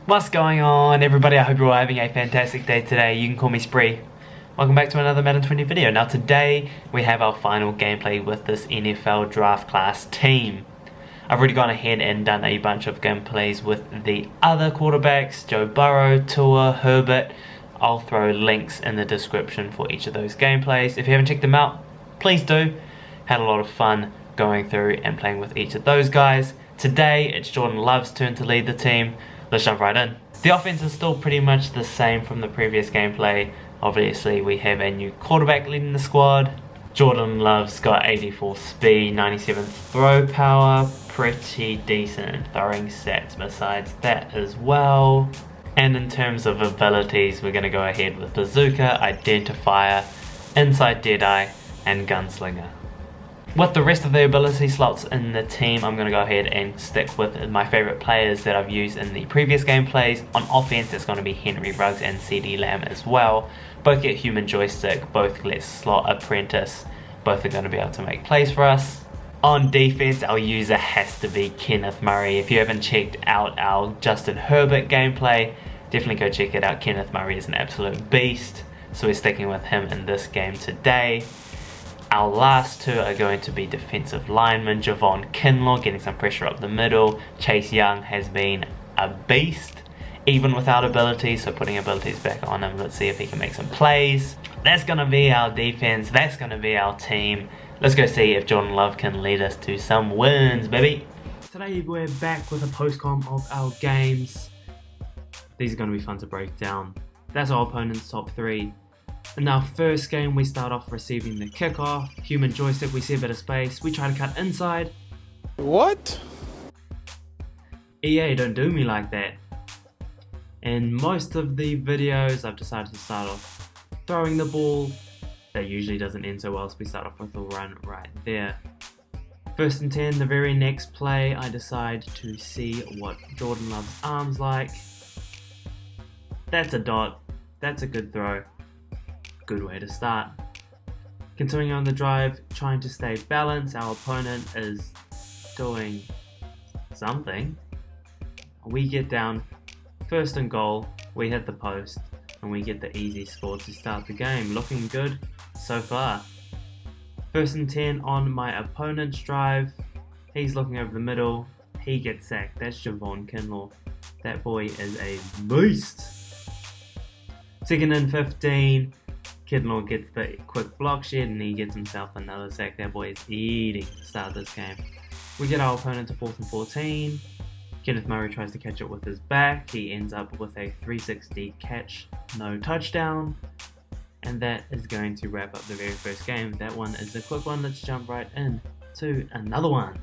What's going on, everybody? I hope you're all having a fantastic day today. You can call me Spree. Welcome back to another Madden 20 video. Now today we have our final gameplay with this NFL draft class team. I've already gone ahead and done a bunch of gameplays with the other quarterbacks, Joe Burrow, Tua, Herbert. I'll throw links in the description for each of those gameplays. If you haven't checked them out, please do. Had a lot of fun going through and playing with each of those guys. Today it's Jordan Love's turn to lead the team. Let's jump right in. The offense is still pretty much the same from the previous gameplay. Obviously we have a new quarterback leading the squad. Jordan Love's got 84 speed, 97 throw power, pretty decent throwing stats besides that as well. And in terms of abilities, we're going to go ahead with Bazooka, Identifier, Inside Deadeye, and Gunslinger. With the rest of the ability slots in the team, I'm going to go ahead and stick with my favourite players that I've used in the previous gameplays. On offense, it's going to be Henry Ruggs and CD Lamb as well. Both get human joystick, both get slot apprentice. Both are going to be able to make plays for us. On defense, our user has to be Kenneth Murray. If you haven't checked out our Justin Herbert gameplay, definitely go check it out. Kenneth Murray is an absolute beast, so we're sticking with him in this game today. Our last two are going to be defensive linemen. Javon Kinlaw getting some pressure up the middle. Chase Young has been a beast, even without abilities, so putting abilities back on him. Let's see if he can make some plays. That's going to be our defense. That's going to be our team. Let's go see if Jordan Love can lead us to some wins, baby. Today we're back with a post-com of our games. These are going to be fun to break down. That's our opponent's top three. In our first game, we start off receiving the kickoff. Human joystick, we see a bit of space. We try to cut inside. What? EA, don't do me like that. In most of the videos, I've decided to start off throwing the ball. That usually doesn't end so well, so we start off with a run right there. First and 10, the very next play, I decide to see what Jordan Love's arm's like. That's a dot. That's a good throw. Good way to start. Continuing on the drive, trying to stay balanced. Our opponent is doing something. We get down, first and goal, we hit the post, and we get the easy score to start the game. Looking good so far. First and 10 on my opponent's drive. He's looking over the middle. He gets sacked. That's Javon Kinlaw. That boy is a beast. Second and 15. Kinlaw gets the quick block shed and he gets himself another sack. That boy is eating to start this game. We get our opponent to 4th and 14. Kenneth Murray tries to catch it with his back. He ends up with a 360 catch, no touchdown. And that is going to wrap up the very first game. That one is a quick one. Let's jump right in to another one.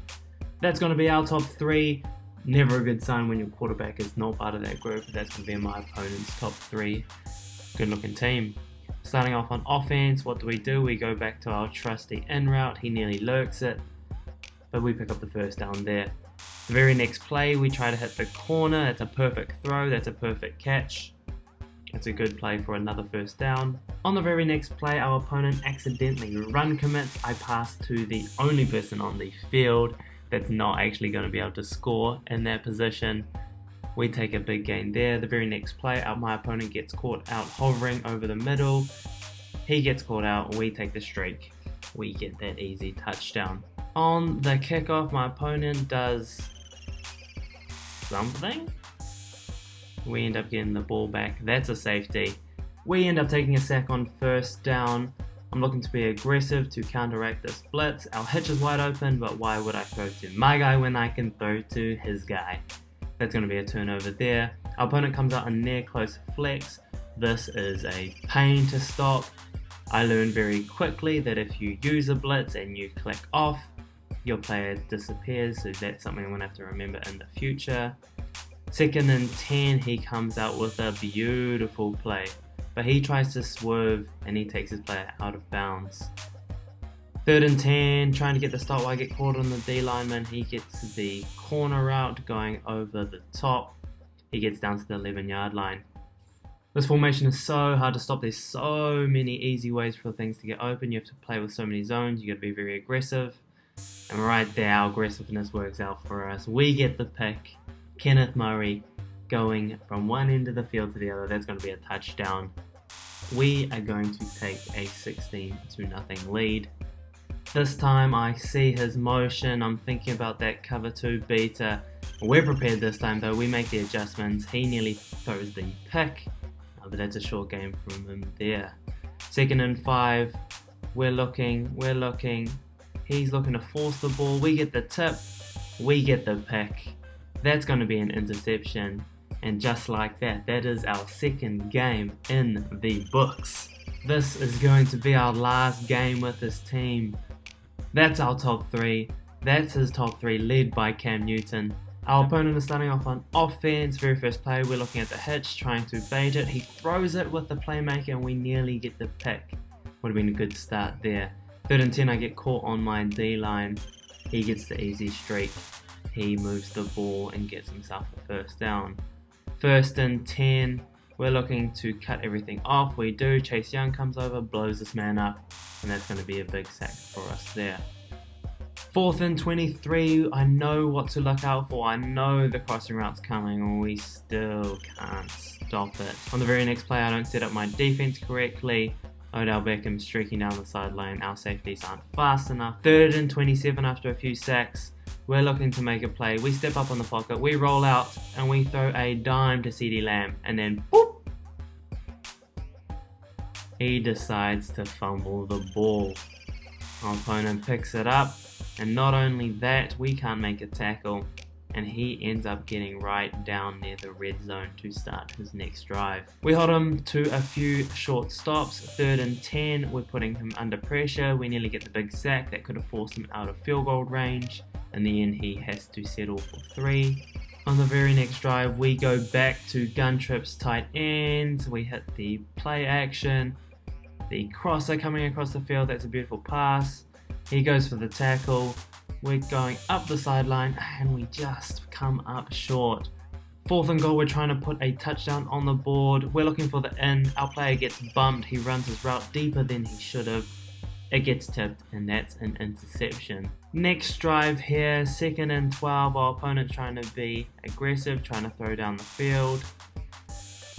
That's going to be our top three. Never a good sign when your quarterback is not part of that group. That's going to be my opponent's top three. Good looking team. Starting off on offense, what do? We go back to our trusty in route. He nearly lurks it, but we pick up the first down there. The very next play, we try to hit the corner. That's a perfect throw. That's a perfect catch. It's a good play for another first down. On the very next play, our opponent accidentally run commits. I pass to the only person on the field that's not actually going to be able to score in that position. We take a big gain there. The very next play, my opponent gets caught out hovering over the middle. He gets caught out. We take the streak. We get that easy touchdown. On the kickoff, my opponent does something. We end up getting the ball back. That's a safety. We end up taking a sack on first down. I'm looking to be aggressive to counteract this blitz. Our hitch is wide open, but why would I throw to my guy when I can throw to his guy? That's going to be a turnover there. Our opponent comes out on near close flex. This is a pain to stop. I learned very quickly that if you use a blitz and you click off, your player disappears, so that's something I'm going to have to remember in the future. Second and 10, he comes out with a beautiful play, but he tries to swerve and he takes his player out of bounds. Third and 10, trying to get the stop while I get caught on the D lineman. He gets the corner route going over the top. He gets down to the 11-yard line. This formation is so hard to stop. There's so many easy ways for things to get open. You have to play with so many zones. You got to be very aggressive. And right there, our aggressiveness works out for us. We get the pick. Kenneth Murray going from one end of the field to the other. That's going to be a touchdown. We are going to take a 16-0 lead. This time I see his motion. I'm thinking about that cover 2 beater. We're prepared this time though. We make the adjustments. He nearly throws the pick, but that's a short game from him there. 2nd and 5. We're looking. He's looking to force the ball. We get the tip. We get the pick. That's going to be an interception. And just like that, that is our 2nd game in the books. This is going to be our last game with this team. That's our top 3. That's his top 3 led by Cam Newton. Our opponent is starting off on offense. Very first play, we're looking at the hitch, trying to bait it. He throws it with the playmaker and we nearly get the pick. Would have been a good start there. 3rd and 10, I get caught on my D-line. He gets the easy streak. He moves the ball and gets himself a first down. 1st and 10, we're looking to cut everything off. We do. Chase Young comes over, blows this man up, and that's going to be a big sack for us there. 4th and 23, I know what to look out for. I know the crossing route's coming, and we still can't stop it. On the very next play, I don't set up my defense correctly. Odell Beckham streaking down the sideline. Our safeties aren't fast enough. 3rd and 27 after a few sacks. We're looking to make a play. We step up on the pocket. We roll out and we throw a dime to CeeDee Lamb. And then boop! He decides to fumble the ball. Our opponent picks it up. And not only that, we can't make a tackle. And he ends up getting right down near the red zone to start his next drive. We hold him to a few short stops. 3rd and 10, we're putting him under pressure. We nearly get the big sack that could have forced him out of field goal range. In the end, he has to settle for 3. On the very next drive, we go back to gun trips tight ends. We hit the play action. The crosser coming across the field, that's a beautiful pass. He goes for the tackle. We're going up the sideline and we just come up short. 4th and goal, we're trying to put a touchdown on the board. We're looking for the in. Our player gets bumped. He runs his route deeper than he should have. It gets tipped and that's an interception. Next drive here, 2nd and 12. Our opponent's trying to be aggressive, trying to throw down the field.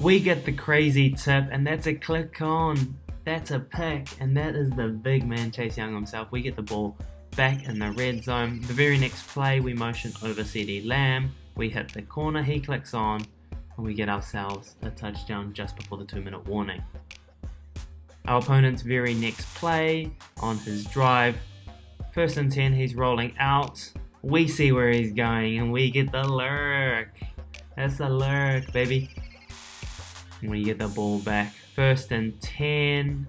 We get the crazy tip and that's a click on. That's a pick and that is the big man Chase Young himself. We get the ball back in the red zone. The very next play, we motion over CeeDee Lamb. We hit the corner, he clicks on, and we get ourselves a touchdown just before the 2-minute warning. Our opponent's very next play on his drive. 1st and 10, he's rolling out. We see where he's going, and we get the lurk. That's the lurk, baby. And we get the ball back. 1st and 10.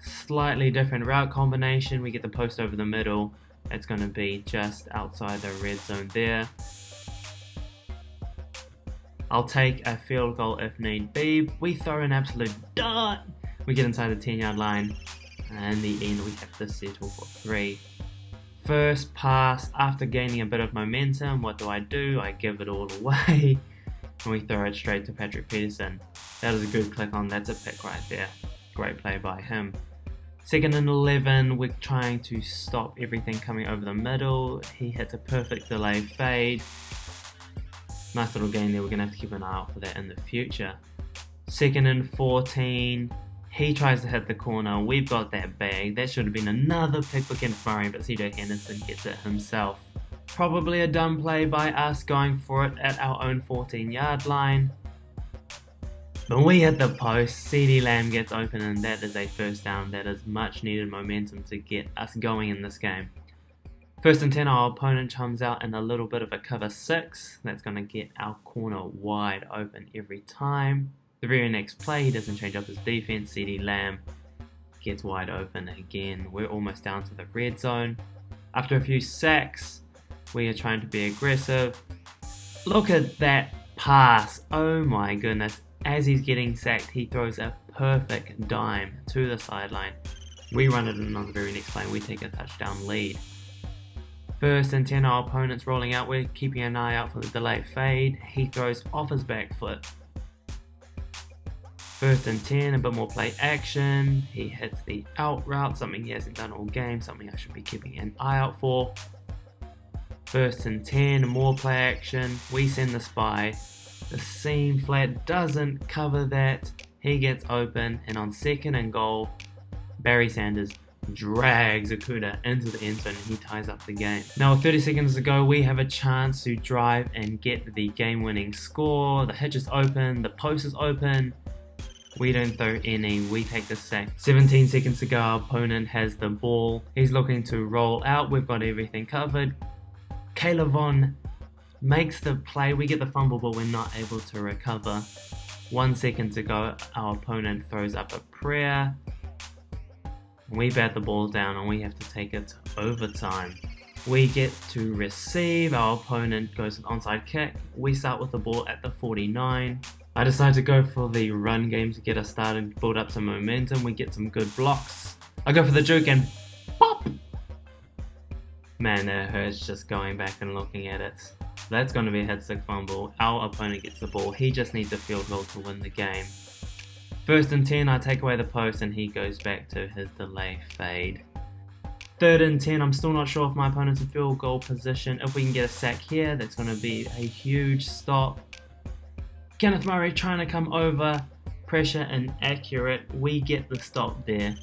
Slightly different route combination. We get the post over the middle. It's going to be just outside the red zone there. I'll take a field goal if need be. We throw an absolute dart. We get inside the 10-yard line. And in the end, we have to settle for 3. First pass, after gaining a bit of momentum, what do? I give it all away. And we throw it straight to Patrick Peterson. That is a good click on. That's a pick right there. Great play by him. 2nd and 11, we're trying to stop everything coming over the middle. He hits a perfect delay fade. Nice little game there. We're going to have to keep an eye out for that in the future. 2nd and 14, he tries to hit the corner. We've got that bag. That should have been another pick for Kenneth Murray, but CJ Henderson gets it himself. Probably a dumb play by us going for it at our own 14-yard line. But we hit the post, CeeDee Lamb gets open and that is a first down. That is much needed momentum to get us going in this game. 1st and 10, our opponent comes out in a little bit of a cover 6. That's going to get our corner wide open every time. The very next play, he doesn't change up his defense. CeeDee Lamb gets wide open again. We're almost down to the red zone. After a few sacks, we are trying to be aggressive. Look at that pass. Oh my goodness. As he's getting sacked, he throws a perfect dime to the sideline. We run it in on the very next play and we take a touchdown lead. 1st and 10, our opponent's rolling out. We're keeping an eye out for the delay fade. He throws off his back foot. 1st and 10, a bit more play action. He hits the out route, something he hasn't done all game, something I should be keeping an eye out for. 1st and 10, more play action. We send the spy. The seam flat doesn't cover that. He gets open, and on 2nd and goal, Barry Sanders drags Okuda into the end zone and he ties up the game. Now with 30 seconds to go, we have a chance to drive and get the game-winning score. The hitch is open, the post is open. We don't throw any, we take the sack. 17 seconds to go, our opponent has the ball. He's looking to roll out, we've got everything covered. Kayla Vaughn makes the play, we get the fumble but we're not able to recover. 1 second to go, our opponent throws up a prayer. We bat the ball down and we have to take it to overtime. We get to receive, our opponent goes an onside kick. We start with the ball at the 49. I decide to go for the run game to get us started, build up some momentum. We get some good blocks. I go for the juke and pop! Man, that hurts just going back and looking at it. That's going to be a head stick fumble. Our opponent gets the ball. He just needs a field goal to win the game. 1st and 10, I take away the post and he goes back to his delay fade. 3rd and 10, I'm still not sure if my opponent's in field goal position. If we can get a sack here, that's going to be a huge stop. Kenneth Murray trying to come over, pressure and accurate. We get the stop there,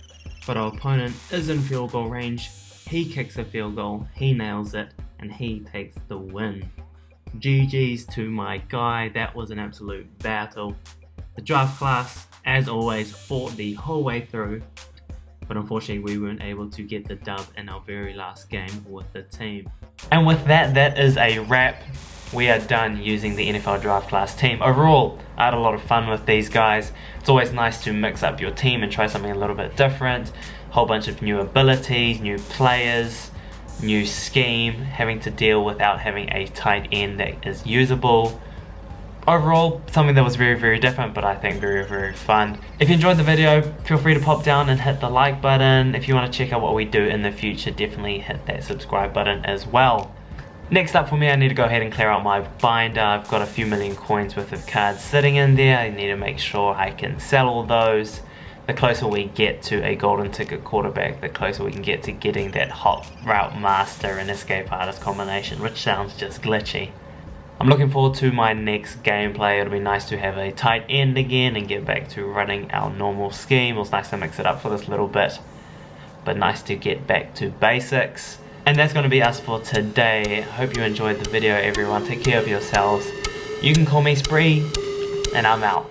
but our opponent is in field goal range. He kicks a field goal, he nails it, and he takes the win. GG's to my guy, that was an absolute battle. The draft class, as always, fought the whole way through, but unfortunately we weren't able to get the dub in our very last game with the team. And with that, that is a wrap. We are done using the NFL draft class team. Overall, I had a lot of fun with these guys. It's always nice to mix up your team and try something a little bit different. Whole bunch of new abilities, new players, new scheme, having to deal without having a tight end that is usable. Overall, something that was very, very different, but I think very, very fun. If you enjoyed the video, feel free to pop down and hit the like button. If you want to check out what we do in the future, definitely hit that subscribe button as well. Next up for me, I need to go ahead and clear out my binder. I've got a few million coins worth of cards sitting in there. I need to make sure I can sell all those. The closer we get to a golden ticket quarterback, the closer we can get to getting that hot route master and escape artist combination, which sounds just glitchy. I'm looking forward to my next gameplay. It'll be nice to have a tight end again and get back to running our normal scheme. It was nice to mix it up for this little bit, but nice to get back to basics. And that's going to be us for today. Hope you enjoyed the video, everyone. Take care of yourselves. You can call me Spree, and I'm out.